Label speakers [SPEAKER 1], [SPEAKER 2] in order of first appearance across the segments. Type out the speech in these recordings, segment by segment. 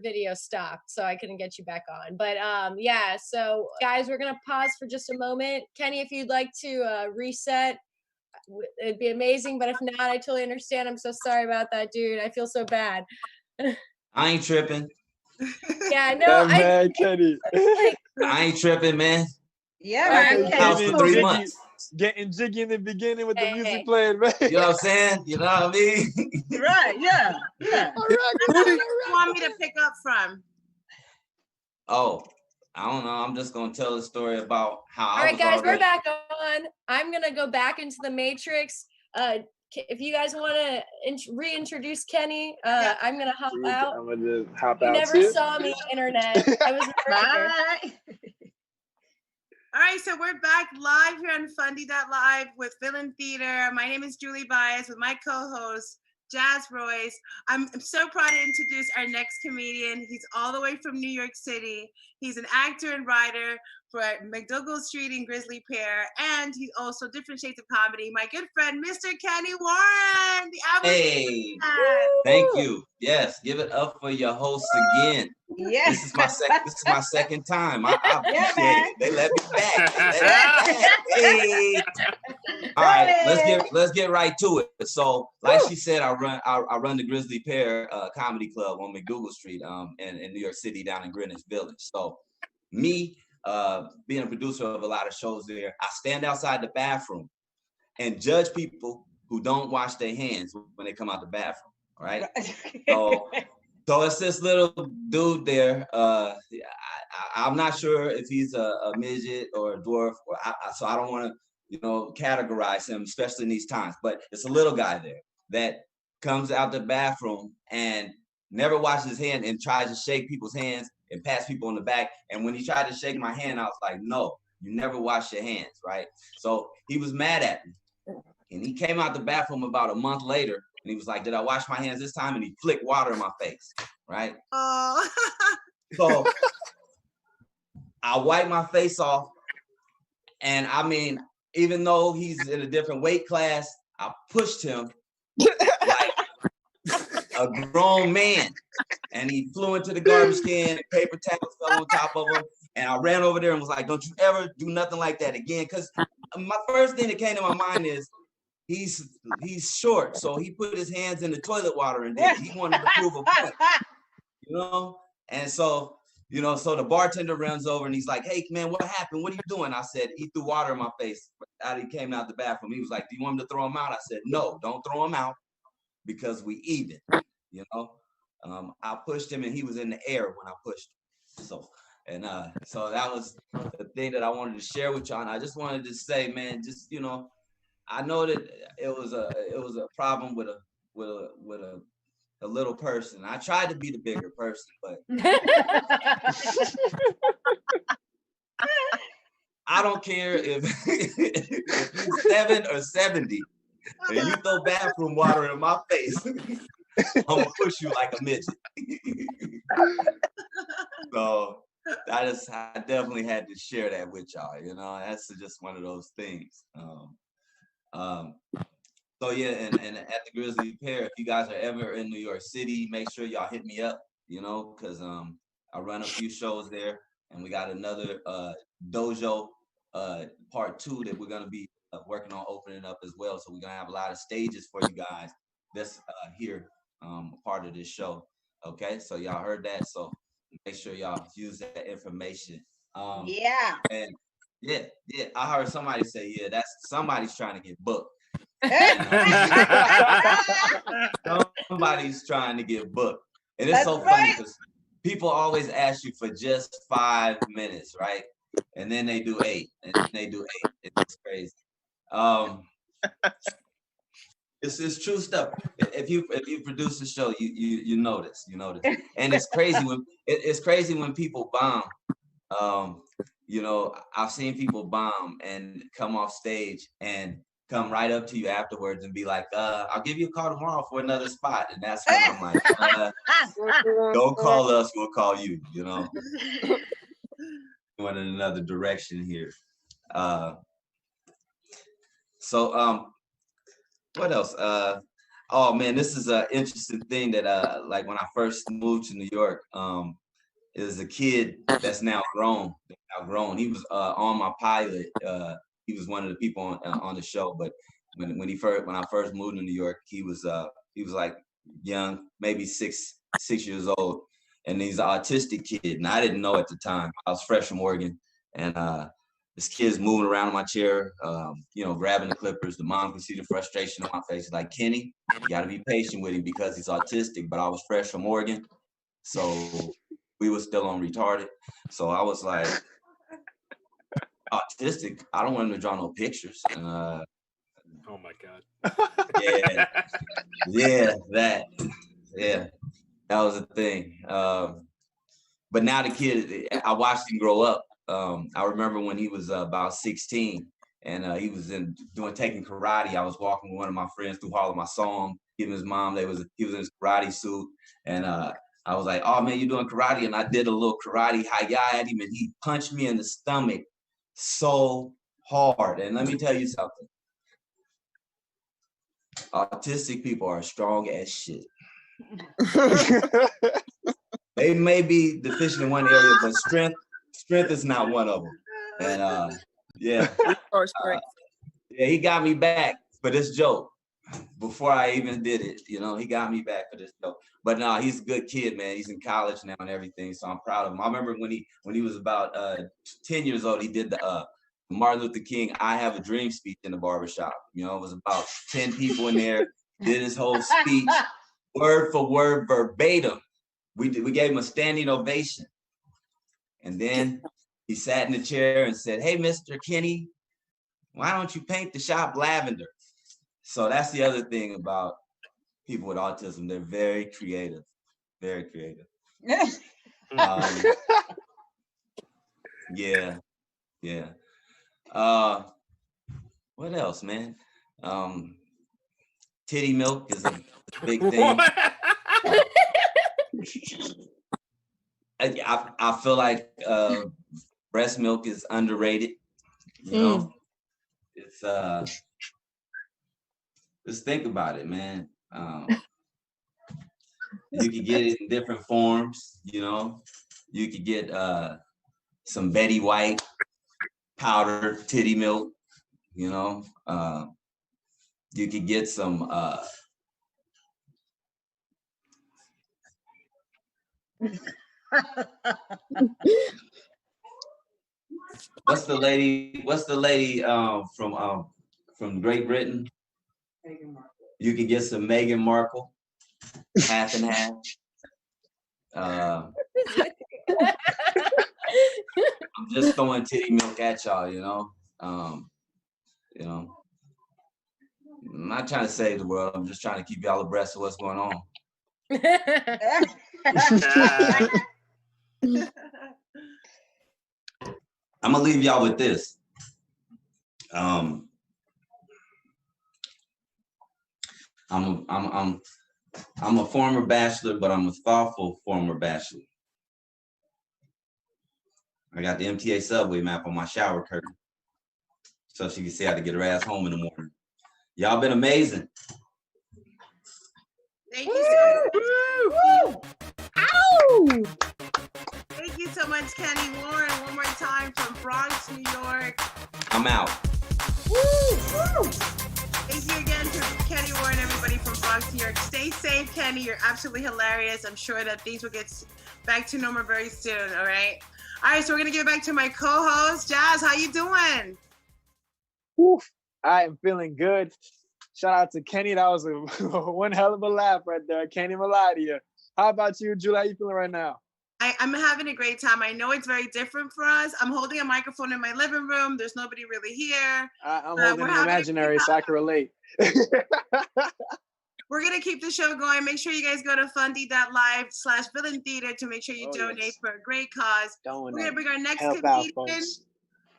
[SPEAKER 1] video stopped, so I couldn't get you back on. But yeah, so guys, we're gonna pause for just a moment. Kenny, if you'd like to reset, it'd be amazing. But if not, I totally understand. I'm so sorry about that, dude. I feel so bad.
[SPEAKER 2] I ain't tripping.
[SPEAKER 1] Yeah, no,
[SPEAKER 3] man, Kenny.
[SPEAKER 1] Like,
[SPEAKER 2] I ain't tripping, man.
[SPEAKER 4] Yeah,
[SPEAKER 1] right,
[SPEAKER 4] man.
[SPEAKER 2] House for 3 months.
[SPEAKER 3] Getting jiggy in the beginning with the
[SPEAKER 1] Hey.
[SPEAKER 3] music playing, man.
[SPEAKER 2] You know what I'm saying? You know what I mean?
[SPEAKER 4] Right, yeah.
[SPEAKER 3] All right,
[SPEAKER 4] Who do you want me to pick up from?
[SPEAKER 2] Oh, I don't know. I'm just gonna tell a story about how
[SPEAKER 1] all right, guys, we're back on. I'm gonna go back into the Matrix. If you guys want to reintroduce Kenny, I'm gonna hop out.
[SPEAKER 3] I'm gonna just hop
[SPEAKER 1] you
[SPEAKER 3] out.
[SPEAKER 1] never
[SPEAKER 3] too.
[SPEAKER 1] saw me, internet. I was
[SPEAKER 4] Bye. All right, so we're back live here on Fundy.live with Villain Theater. My name is Julie Baez with my co-host, Jazz Royce. I'm so proud to introduce our next comedian. He's all the way from New York City. He's an actor and writer for McDougal Street and Grizzly Pear, and he's also different shades of comedy. My good friend, Mr. Kenny Warren.
[SPEAKER 2] Hey, thank you. Yes, give it up for your host again.
[SPEAKER 4] Yes.
[SPEAKER 2] This is my second time. I appreciate it. They let me back. Hey. All right, let's get right to it. So, like she said, I run the Grizzly Pear Comedy Club on McDougal Street in New York City down in Greenwich Village. So, me being a producer of a lot of shows there, I stand outside the bathroom and judge people who don't wash their hands when they come out the bathroom. All right. So it's this little dude there. I'm not sure if he's a midget or a dwarf, so I don't want to, categorize him, especially in these times. But it's a little guy there that comes out the bathroom and never washes his hand and tries to shake people's hands and pats people on the back. And when he tried to shake my hand, I was like, no, you never wash your hands, right? So he was mad at me. And he came out the bathroom about a month later and he was like, did I wash my hands this time? And he flicked water in my face, right?
[SPEAKER 4] Oh.
[SPEAKER 2] So I wiped my face off. And I mean, even though he's in a different weight class, I pushed him like a grown man. And he flew into the garbage can, and paper towels fell on top of him. And I ran over there and was like, don't you ever do nothing like that again. Because my first thing that came to my mind is, he's short, so he put his hands in the toilet water and did it. He wanted to prove a point, And so, so the bartender runs over and he's like, hey, man, what happened? What are you doing? I said, he threw water in my face. He came out the bathroom. He was like, do you want him to throw him out? I said, no, don't throw him out because we even, I pushed him and he was in the air when I pushed him. So that was the thing that I wanted to share with y'all. And I just wanted to say, man, just, I know that it was a problem with a little person. I tried to be the bigger person, but I don't care if you're 7 or 70 and you throw bathroom water in my face, I'm gonna push you like a midget. So I definitely had to share that with y'all. That's just one of those things. So yeah, and at the Grizzly Pear, if you guys are ever in New York City, make sure y'all hit me up, because I run a few shows there, and we got another dojo part 2 that we're gonna be working on opening up as well. So we're gonna have a lot of stages for you guys that's here, part of this show. Okay, so y'all heard that. So make sure y'all use that information.
[SPEAKER 4] Yeah.
[SPEAKER 2] And yeah, I heard somebody say, yeah, that's somebody's trying to get booked. Somebody's trying to get booked. And it's so funny because people always ask you for just 5 minutes, right? And then they do 8, and then they do 8. It's crazy. It's true stuff. If you produce a show, you notice, and it's crazy when people bomb. I've seen people bomb and come off stage and come right up to you afterwards and be like, I'll give you a call tomorrow for another spot. And that's when I'm like, don't call us, we'll call you, Going in another direction here. So what else? Oh man, this is an interesting thing that like when I first moved to New York, is a kid that's now grown. He was on my pilot. He was one of the people on the show. But when I first moved to New York, he was like young, maybe six years old, and he's an autistic kid. And I didn't know at the time. I was fresh from Oregon, and this kid's moving around in my chair, grabbing the clippers. The mom could see the frustration on my face. Like, Kenny, you got to be patient with him because he's autistic. But I was fresh from Oregon, so we were still on retarded. So I was like, autistic? I don't want him to draw no pictures. And,
[SPEAKER 5] oh my God.
[SPEAKER 2] That was a thing. But now the kid, I watched him grow up. I remember when he was about 16 and he was taking karate. I was walking with one of my friends through Harlem. I saw him, him and his mom. He was in his karate suit. And I was like, oh man, you're doing karate? And I did a little karate hi-ya at him and he punched me in the stomach so hard. And let me tell you something. Autistic people are strong as shit. They may be deficient in one area, but strength is not one of them. And he got me back for this joke before I even did it. He got me back for this joke. But no, he's a good kid, man. He's in college now and everything, so I'm proud of him. I remember when he was about 10 years old, he did the Martin Luther King "I Have a Dream" speech in the barbershop. It was about 10 people in there. Did his whole speech, word for word, verbatim. We gave him a standing ovation. And then he sat in the chair and said, "Hey, Mr. Kenny, why don't you paint the shop lavender?" So that's the other thing about people with autism. They're very creative, very creative. Yeah. What else, man? Titty milk is a big thing. I feel like breast milk is underrated. It's just think about it, man. You could get it in different forms. You could get some Betty White powder titty milk. You could get some what's the lady from Great Britain? You could get some Meghan Markle, half and half. I'm just throwing titty milk at y'all, I'm not trying to save the world. I'm just trying to keep y'all abreast of what's going on. I'm gonna leave y'all with this. I'm a former bachelor, but I'm a thoughtful former bachelor. I got the MTA subway map on my shower curtain, so she can see how to get her ass home in the morning. Y'all been amazing.
[SPEAKER 4] Thank you so much.
[SPEAKER 1] Ow!
[SPEAKER 4] Thank you so much, Kenny Warren. One more time from Bronx, New York.
[SPEAKER 2] I'm out.
[SPEAKER 4] Thank you again to Kenny Warren, everybody from Bronx, New York. Stay safe, Kenny. You're absolutely hilarious. I'm sure that things will get back to normal very soon, all right? All right, so we're going to give it back to my co-host, Jazz. How you doing?
[SPEAKER 3] Oof, I am feeling good. Shout out to Kenny. That was one hell of a laugh right there. I can't even lie to you. How about you, Julie? How you feeling right now?
[SPEAKER 4] I'm having a great time. I know it's very different for us. I'm holding a microphone in my living room. There's nobody really here.
[SPEAKER 3] I'm holding an imaginary so I can relate.
[SPEAKER 4] We're going to keep the show going. Make sure you guys go to fundy.live/Villain Theater to make sure you donate for a great cause. We're going to bring our next comedian.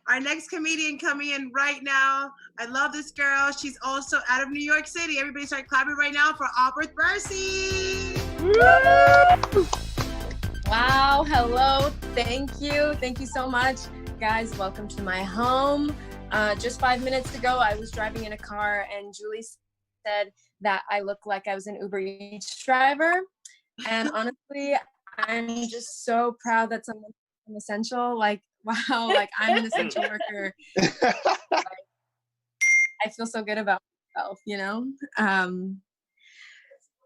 [SPEAKER 4] Our next comedian coming in right now. I love this girl. She's also out of New York City. Everybody start clapping right now for Auberth Bercy.
[SPEAKER 1] Wow, hello, thank you so much. Guys, welcome to my home. Just 5 minutes ago, I was driving in a car and Julie said that I look like I was an Uber Eats driver. And honestly, I'm just so proud that someone's an essential. Like, wow, like I'm an essential worker. I feel so good about myself, you know?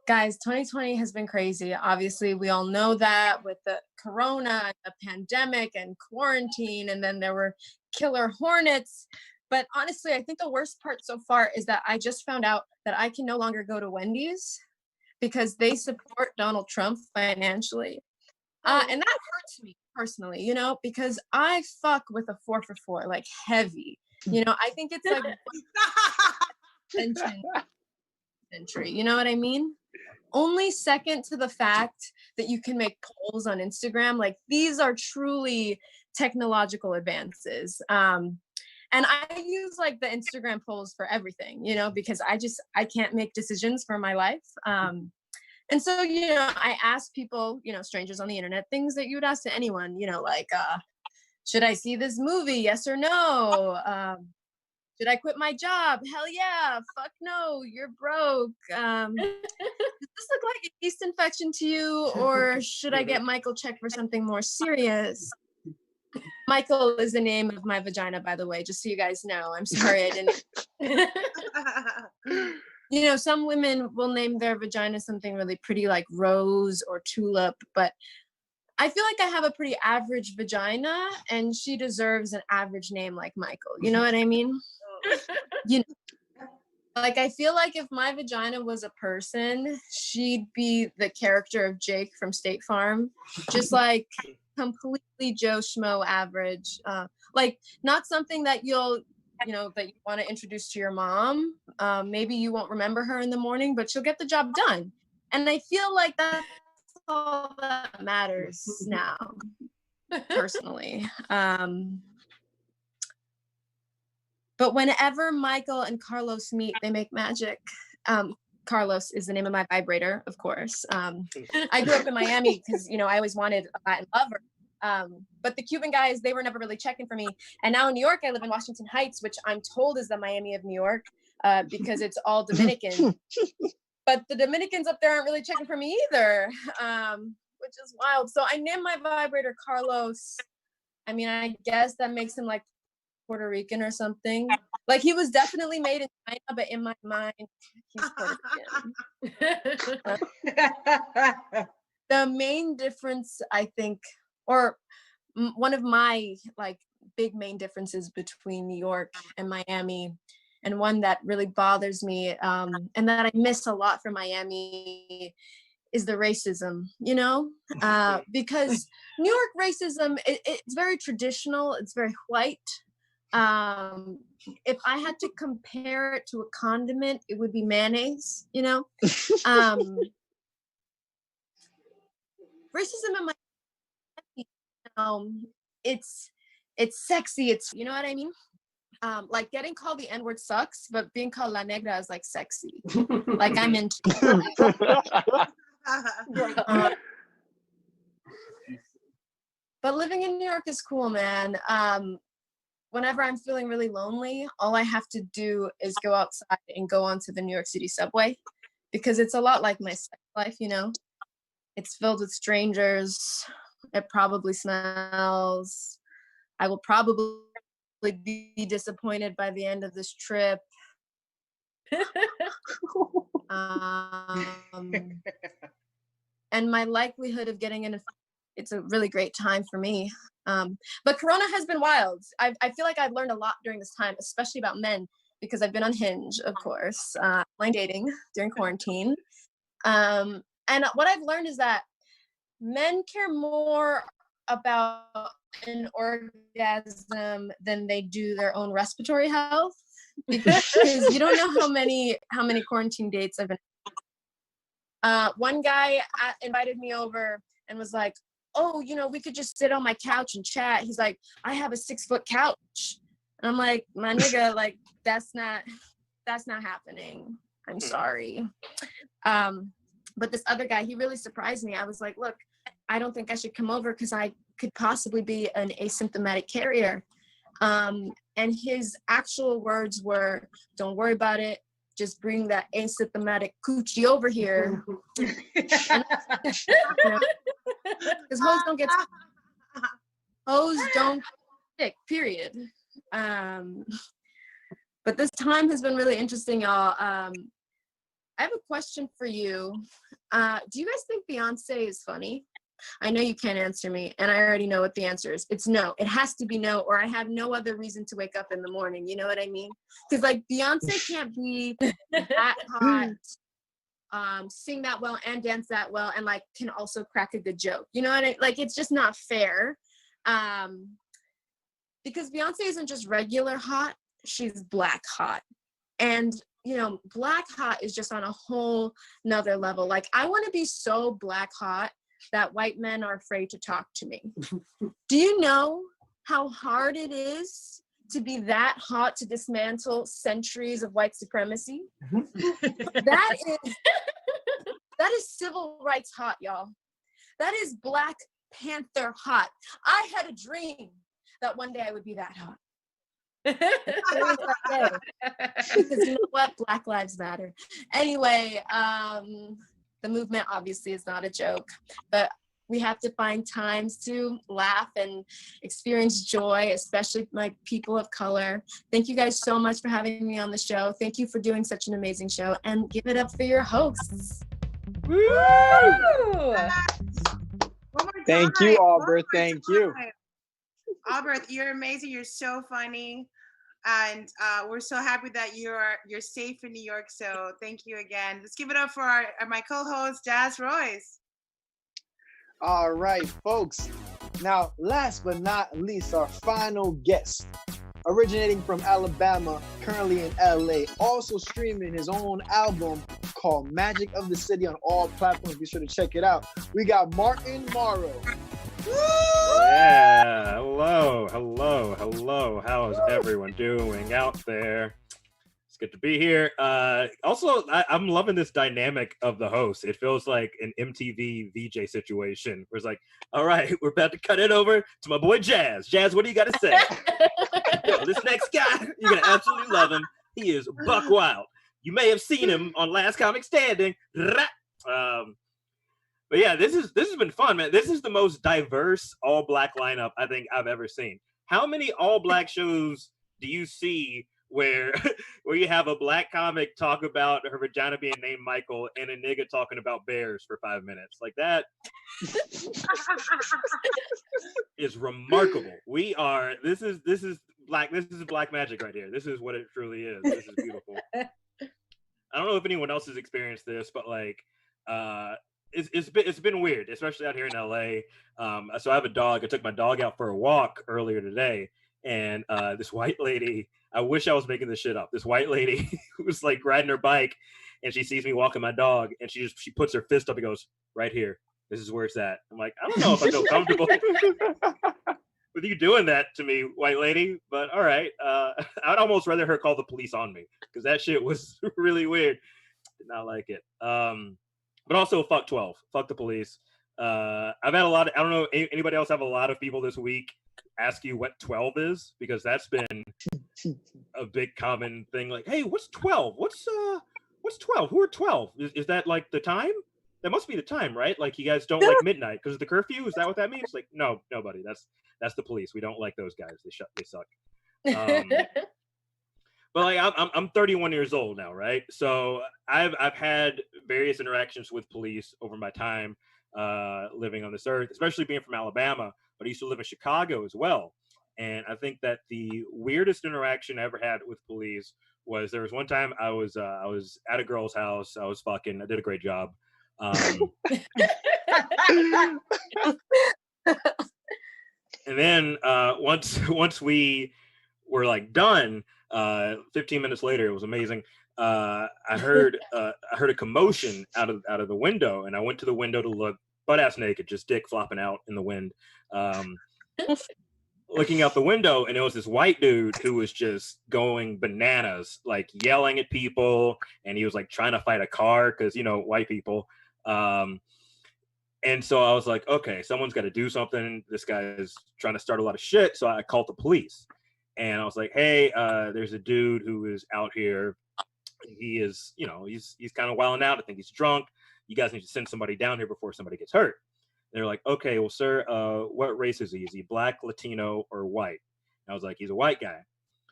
[SPEAKER 1] Guys, 2020 has been crazy. Obviously, we all know that with the corona and the pandemic and quarantine, and then there were killer hornets. But honestly, I think the worst part so far is that I just found out that I can no longer go to Wendy's because they support Donald Trump financially. And that hurts me personally, you know, because I fuck with a 4 for $4, like heavy. You know, I think it's like century, you know what I mean? Only second to the fact that you can make polls on Instagram. Like these are truly technological advances. And I use like the Instagram polls for everything, you know, because I can't make decisions for my life. And so, you know, I ask people, you know, strangers on the internet, things that you would ask to anyone, you know, like, should I see this movie? Yes or no? Should I quit my job? Hell yeah. Fuck no, you're broke. Does this look like a yeast infection to you? Or should I get Michael checked for something more serious? Michael is the name of my vagina, by the way, just so you guys know. I'm sorry I didn't. You know, some women will name their vagina something really pretty like Rose or Tulip, but I feel like I have a pretty average vagina and she deserves an average name like Michael. You know what I mean? You know, like I feel like if my vagina was a person, she'd be the character of Jake from State Farm, just like completely Joe Schmo average. Like not something that you'll, you know, that you want to introduce to your mom. Maybe you won't remember her in the morning, but she'll get the job done. And I feel like that's all that matters now, personally. But whenever Michael and Carlos meet, they make magic. Carlos is the name of my vibrator, of course. I grew up in Miami because, you know, I always wanted a Latin lover. But the Cuban guys, they were never really checking for me. And now in New York, I live in Washington Heights, which I'm told is the Miami of New York because it's all Dominican. But the Dominicans up there aren't really checking for me either, which is wild. So I named my vibrator Carlos. I mean, I guess that makes him like Puerto Rican or something. Like he was definitely made in China, but in my mind, he's Puerto Rican. The main difference, I think, or one of my like big main differences between New York and Miami, and one that really bothers me, and that I miss a lot from Miami, is the racism, you know? Because New York racism, it's very traditional, it's very white. If I had to compare it to a condiment, it would be mayonnaise, you know? Racism in my, it's sexy, it's, you know what I mean? Like getting called the N-word sucks, but being called La Negra is like sexy. Like I'm into but living in New York is cool, man. Whenever I'm feeling really lonely, all I have to do is go outside and go onto the New York City subway because it's a lot like my sex life, you know? It's filled with strangers. It probably smells. I will probably be disappointed by the end of this trip. And my likelihood of getting in it's a really great time for me. But Corona has been wild. I feel like I've learned a lot during this time, especially about men, because I've been on Hinge, of course, online dating during quarantine. And what I've learned is that men care more about an orgasm than they do their own respiratory health, because you don't know how many quarantine dates I've been. One guy invited me over and was like, oh, you know, we could just sit on my couch and chat. He's like, I have a 6-foot couch. And I'm like, my nigga, like, that's not happening. I'm sorry. But this other guy, he really surprised me. I was like, look, I don't think I should come over because I could possibly be an asymptomatic carrier. And his actual words were, don't worry about it.
[SPEAKER 6] just bring that asymptomatic coochie over here. Because hoes don't get sick, period. But this time has been really interesting, y'all. I have a question for you. Do you guys think Beyonce is funny? I know you can't answer me, and I already know what the answer is. It's no. It has to be no, or I have no other reason to wake up in the morning. You know what I mean? Because like Beyonce can't be that hot, sing that well and dance that well, and like can also crack a good joke. You know what I like? It's just not fair. Because Beyonce isn't just regular hot, she's black hot. And, you know, black hot is just on a whole nother level. Like, I want to be so black hot that white men are afraid to talk to me. Do you know how hard it is to be that hot to dismantle centuries of white supremacy? That is civil rights hot, y'all. That is Black Panther hot. I had a dream that one day I would be that hot. Because you know what? Black Lives Matter. Anyway, the movement obviously is not a joke, but we have to find times to laugh and experience joy, especially like people of color. Thank you guys so much for having me on the show. Thank you for doing such an amazing show, and give it up for your hosts.
[SPEAKER 1] Woo!
[SPEAKER 3] Thank you, Auberth. Thank you.
[SPEAKER 4] Auberth, you're amazing. You're so funny. And we're so happy that you're safe in New York. So thank you again. Let's give it up for my co-host, Jazz Royce.
[SPEAKER 3] All right, folks. Now, last but not least, our final guest, originating from Alabama, currently in LA, also streaming his own album called Magic of the City on all platforms. Be sure to check it out. We got Martin Morrow.
[SPEAKER 5] Yeah, hello. How is everyone doing out there? It's good to be here. Also, I'm loving this dynamic of the host. It feels like an MTV VJ situation where it's like, all right, we're about to cut it over to my boy Jazz. Jazz, what do you got to say? Yo, this next guy, you're going to absolutely love him. He is buck wild. You may have seen him on Last Comic Standing. But yeah, this has been fun, man. This is the most diverse all-black lineup I think I've ever seen. How many all-black shows do you see where you have a black comic talk about her vagina being named Michael and a nigga talking about bears for 5 minutes? Like, that is remarkable. This is black magic right here. This is what it truly is. This is beautiful. I don't know if anyone else has experienced this, but like it's been weird, especially out here in LA. So I have a dog. I took my dog out for a walk earlier today, and this white lady, I wish I was making this shit up. This white lady was like riding her bike, and she sees me walking my dog, and she puts her fist up and goes, "Right here. This is where it's at." I'm like, I don't know if I feel comfortable with you doing that to me, white lady, but all right. I'd almost rather her call the police on me, because that shit was really weird. Did not like it. But also, fuck 12. Fuck the police. I've had a lot of, I don't know, anybody else have a lot of people this week ask you what 12 is? Because that's been a big common thing. Like, hey, what's 12? What's 12? Who are 12? Is that like the time? That must be the time, right? Like, you guys don't like midnight because of the curfew? Is that what that means? Like, no, nobody. That's the police. We don't like those guys. They suck. But like, I'm 31 years old now, right? So I've had various interactions with police over my time living on this earth, especially being from Alabama. But I used to live in Chicago as well, and I think that the weirdest interaction I ever had with police was there was one time I was at a girl's house. I was fucking. I did a great job. And then once we were like done, 15 minutes later, it was amazing. I heard a commotion out of the window, and I went to the window to look, butt ass naked, just dick flopping out in the wind. Looking out the window, and it was this white dude who was just going bananas, like yelling at people, and he was like trying to fight a car because, you know, white people. And so I was like, okay, someone's got to do something. This guy is trying to start a lot of shit. So I called the police, and I was like, hey, there's a dude who is out here he is, you know, he's kind of wilding out. I think he's drunk. You guys need to send somebody down here before somebody gets hurt. They're like, okay, well, sir, what race is he? Is he black, Latino, or white? And I was like, he's a white guy.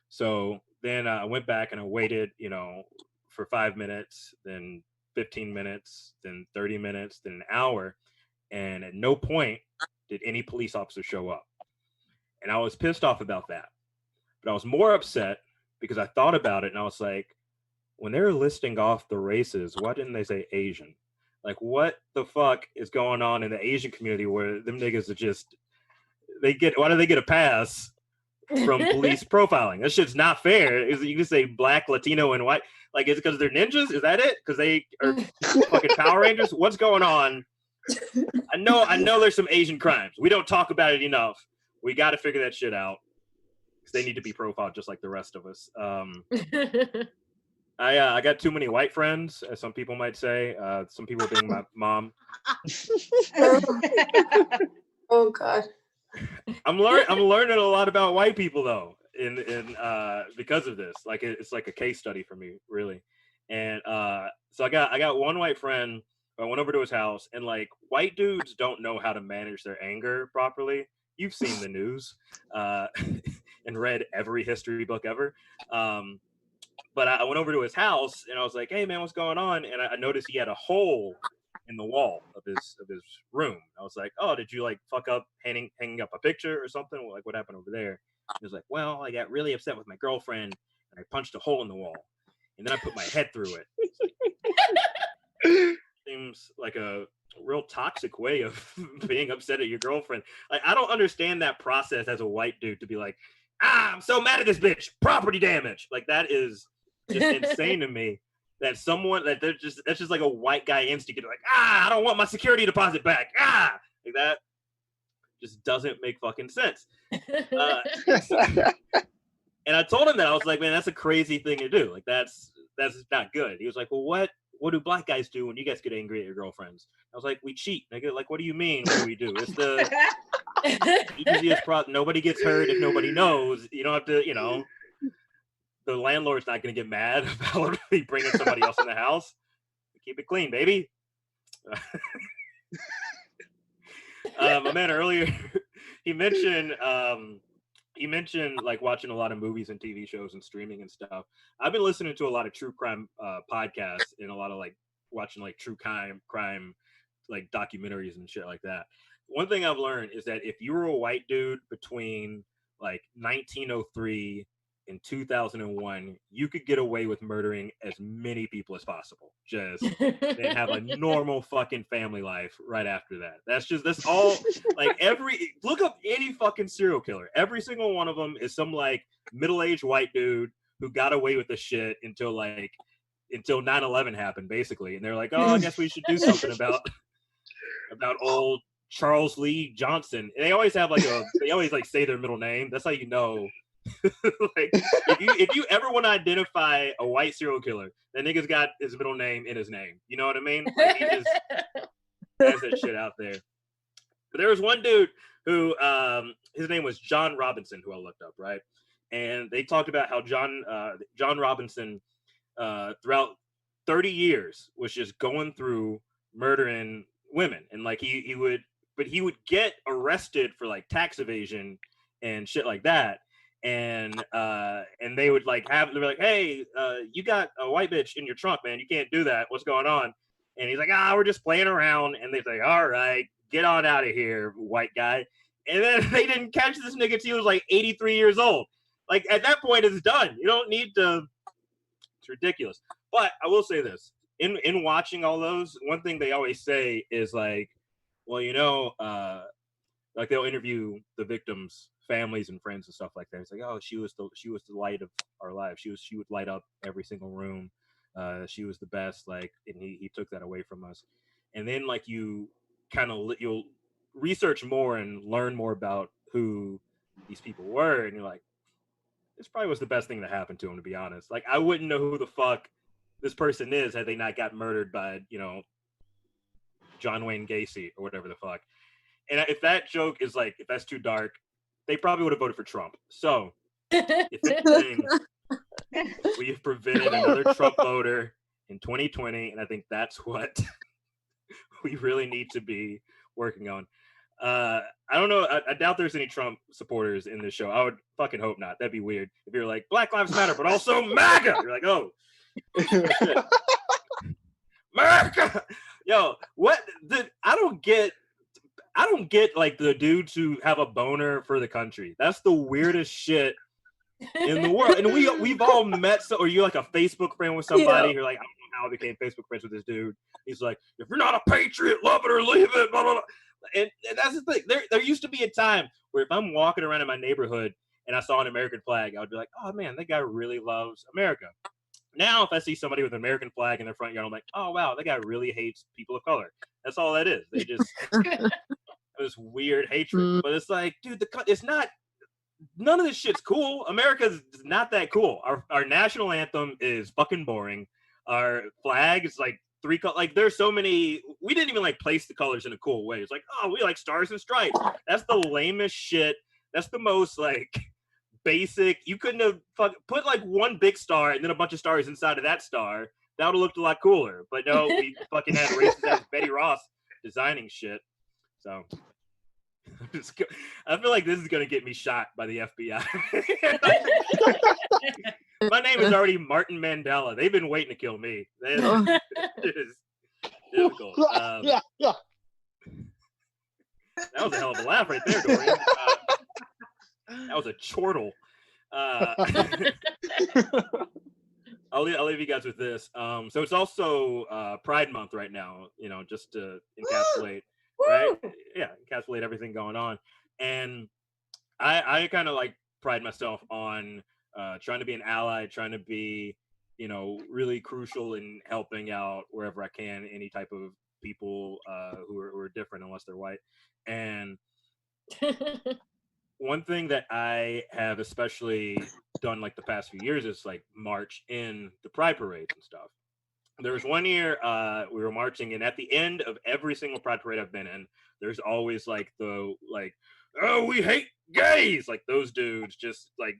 [SPEAKER 5] So then I went back and I waited, you know, for 5 minutes, then 15 minutes, then 30 minutes, then an hour. And at no point did any police officer show up. And I was pissed off about that. But I was more upset because I thought about it and I was like, when they were listing off the races, why didn't they say Asian? Like, what the fuck is going on in the Asian community where them niggas are just, why do they get a pass from police profiling? That shit's not fair. You can say black, Latino, and white. Like, is it because they're ninjas? Is that it? Because they are fucking Power Rangers? What's going on? I know there's some Asian crimes. We don't talk about it enough. We got to figure that shit out. Because they need to be profiled just like the rest of us. I got too many white friends, as some people might say. Some people being my mom.
[SPEAKER 7] Oh God.
[SPEAKER 5] I'm learning a lot about white people though, in because of this. Like it's like a case study for me, really. And so I got one white friend. I went over to his house, and like white dudes don't know how to manage their anger properly. You've seen the news and read every history book ever. But I went over to his house and I was like, hey man, what's going on? And I noticed he had a hole in the wall of his room. I was like, oh, did you like fuck up hanging up a picture or something? Like, what happened over there? He was like, well, I got really upset with my girlfriend and I punched a hole in the wall. And then I put my head through it. Seems like a real toxic way of being upset at your girlfriend. Like, I don't understand that process as a white dude to be like, I'm so mad at this bitch, property damage. Like, that is just insane to me. That someone that's just like a white guy instinct. Like, I don't want my security deposit back. Like that just doesn't make fucking sense. And I told him that. I was like, man, that's a crazy thing to do. Like that's not good. He was like, well, what do black guys do when you guys get angry at your girlfriends? I was like, we cheat, nigga. Like, what do you mean? What do we do? It's the easiest process. Nobody gets hurt if nobody knows. You don't have to, you know. The landlord's not going to get mad about me bringing somebody else in the house. Keep it clean, baby. My man earlier, he mentioned like watching a lot of movies and TV shows and streaming and stuff. I've been listening to a lot of true crime podcasts and a lot of like watching like true crime like documentaries and shit like that. One thing I've learned is that if you were a white dude between like 1903 in 2001, you could get away with murdering as many people as possible. Just then have a normal fucking family life right after that. That's all. Like look up any fucking serial killer. Every single one of them is some like middle-aged white dude who got away with the shit until 9/11 happened, basically. And they're like, oh, I guess we should do something about old Charles Lee Johnson. And they always have they always like say their middle name. That's how you know. Like if you ever want to identify a white serial killer, that nigga's got his middle name in his name. You know what I mean? Like, he just has that shit out there. But there was one dude who his name was John Robinson, who I looked up, right? And they talked about how John Robinson throughout 30 years was just going through murdering women, and like he would get arrested for like tax evasion and shit like that. And they would like they'd be like, hey, you got a white bitch in your trunk, man. You can't do that. What's going on? And he's like, we're just playing around. And they say, all right, get on out of here, white guy. And then they didn't catch this nigga till he was like 83 years old. Like at that point, it's done. You don't need to. It's ridiculous. But I will say this: in watching all those, one thing they always say is like, well, you know, like they'll interview the victims' families and friends and stuff like that. It's like, oh, she was the light of our lives. She would light up every single room. She was the best. Like, and he took that away from us. And then like you'll research more and learn more about who these people were, and you're like, this probably was the best thing that happened to him, to be honest. Like, I wouldn't know who the fuck this person is had they not got murdered by, you know, John Wayne Gacy or whatever the fuck. And if that joke is like, if that's too dark, they probably would have voted for Trump. So, if anything, We have prevented another Trump voter in 2020, and I think that's what we really need to be working on. I don't know. I doubt there's any Trump supporters in this show. I would fucking hope not. That'd be weird. If you're like, Black Lives Matter, but also MAGA. You're like, oh, shit. MAGA. Yo, what? I don't get like the dudes who have a boner for the country. That's the weirdest shit in the world. And we've all met, or you're like a Facebook friend with somebody. You're like, I don't know how I became Facebook friends with this dude. He's like, if you're not a patriot, love it or leave it, blah, blah, blah. And that's the thing. There used to be a time where if I'm walking around in my neighborhood and I saw an American flag, I would be like, oh man, that guy really loves America. Now, if I see somebody with an American flag in their front yard, I'm like, oh wow, that guy really hates people of color. That's all that is. They just this weird hatred. But it's like, dude, it's not. None of this shit's cool. America's not that cool. Our national anthem is fucking boring. Our flag is like three colors. Like there's so many. We didn't even like place the colors in a cool way. It's like, oh, we like stars and stripes. That's the lamest shit. That's the most like basic. You couldn't have put like one big star and then a bunch of stars inside of that star. That would have looked a lot cooler. But no, we fucking had racist ass Betty Ross designing shit. So I feel like this is gonna get me shot by the FBI. My name is already Martin Mandela. They've been waiting to kill me. It is difficult.
[SPEAKER 3] Yeah.
[SPEAKER 5] That was a hell of a laugh right there, Dorian. That was a chortle. I'll leave you guys with this. So it's also Pride Month right now, just to encapsulate, right? Yeah, encapsulate everything going on. And I kind of like pride myself on trying to be an ally, trying to be, really crucial in helping out wherever I can, any type of people who are different unless they're white. And one thing that I have especially done like the past few years is like march in the pride parades and stuff. There was one year we were marching, and at the end of every single pride parade I've been in, there's always like oh, we hate gays, like those dudes just like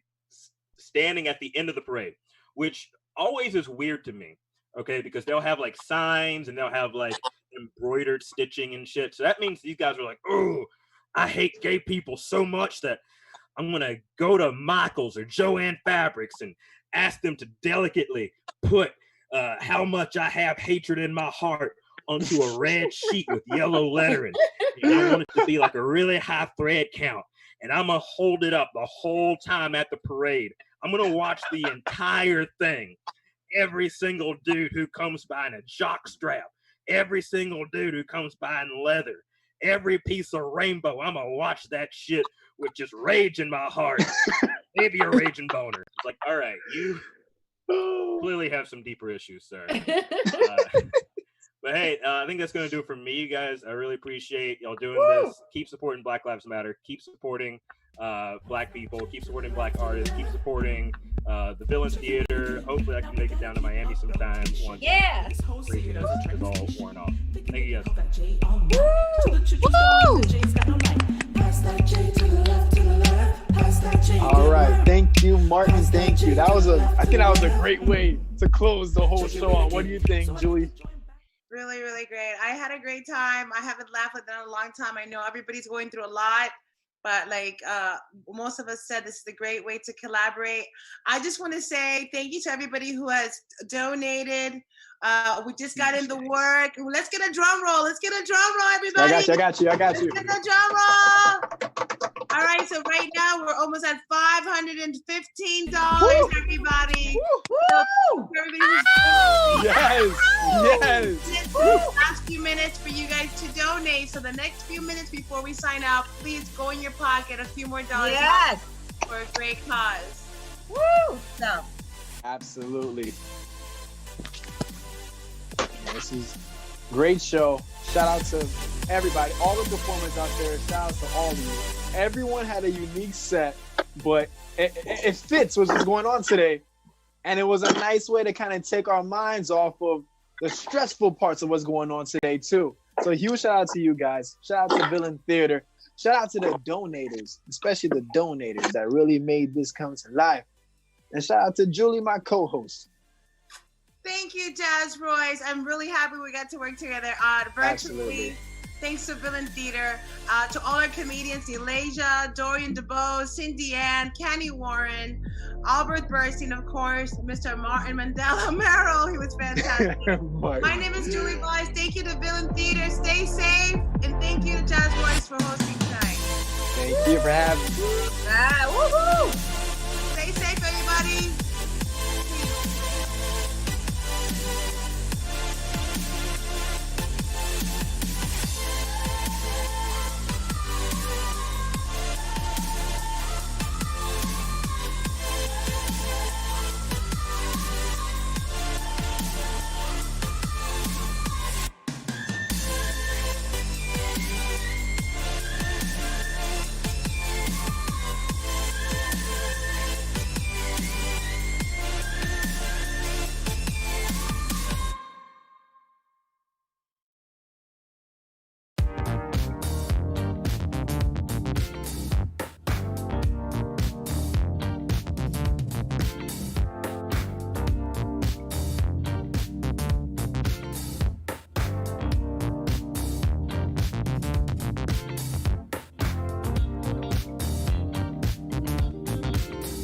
[SPEAKER 5] standing at the end of the parade, which always is weird to me, okay, because they'll have like signs and they'll have like embroidered stitching and shit. So that means these guys are like, oh, I hate gay people so much that I'm gonna go to Michael's or Joanne Fabrics and ask them to delicately put how much I have hatred in my heart onto a red sheet with yellow lettering. And I want it to be like a really high thread count. And I'm going to hold it up the whole time at the parade. I'm going to watch the entire thing. Every single dude who comes by in a jock strap. Every single dude who comes by in leather. Every piece of rainbow. I'm going to watch that shit with just rage in my heart. Maybe a raging boner. It's like, all right, you clearly have some deeper issues, sir. But hey, I think that's going to do it for me, you guys. I really appreciate y'all doing this. Keep supporting Black Lives Matter. Keep supporting Black people. Keep supporting Black artists. Keep supporting the Villain Theater. Hopefully I can make it down to Miami sometime once craziness is all worn off. Thank you guys.
[SPEAKER 3] All right, thank you, Martin. Thank you. I think that was a great way to close the whole show on. What do you think, Julie?
[SPEAKER 4] Really, really great. I had a great time. I haven't laughed like that in a long time. I know everybody's going through a lot, but like most of us said, this is a great way to collaborate. I just want to say thank you to everybody who has donated. We just got in the work. Let's get a drum roll. Let's get a drum roll, everybody.
[SPEAKER 3] I got you.
[SPEAKER 4] Let's get a drum roll. All right, so right now we're almost at $515, everybody. So
[SPEAKER 3] Yes.
[SPEAKER 4] Last few minutes for you guys to donate. So the next few minutes before we sign out, please go in your pocket a few more dollars for a great cause.
[SPEAKER 1] Woo! So.
[SPEAKER 3] Absolutely. This is a great show. Shout out to everybody, all the performers out there. Shout out to all of you. Everyone had a unique set, but it fits what's going on today. And it was a nice way to kind of take our minds off of the stressful parts of what's going on today, too. So huge shout out to you guys. Shout out to Villain Theater. Shout out to the donators, especially the donators that really made this come to life. And shout out to Julie, my co-host.
[SPEAKER 4] Thank you, Jazz Royce. I'm really happy we got to work together virtually.
[SPEAKER 3] Absolutely.
[SPEAKER 4] Thanks to Villain Theater, to all our comedians, Nileja, Dorian, Debose, Cindy Ann, Kenny Warren, Auberth, Bercy, and of course, Mr. Martin Mandela Morrow. He was fantastic. My name is Julie Baez. Thank you to Villain Theater. Stay safe. And thank you to Jazz Royce for hosting tonight.
[SPEAKER 3] Thank you for having me.
[SPEAKER 1] Woohoo!
[SPEAKER 4] Stay safe, everybody.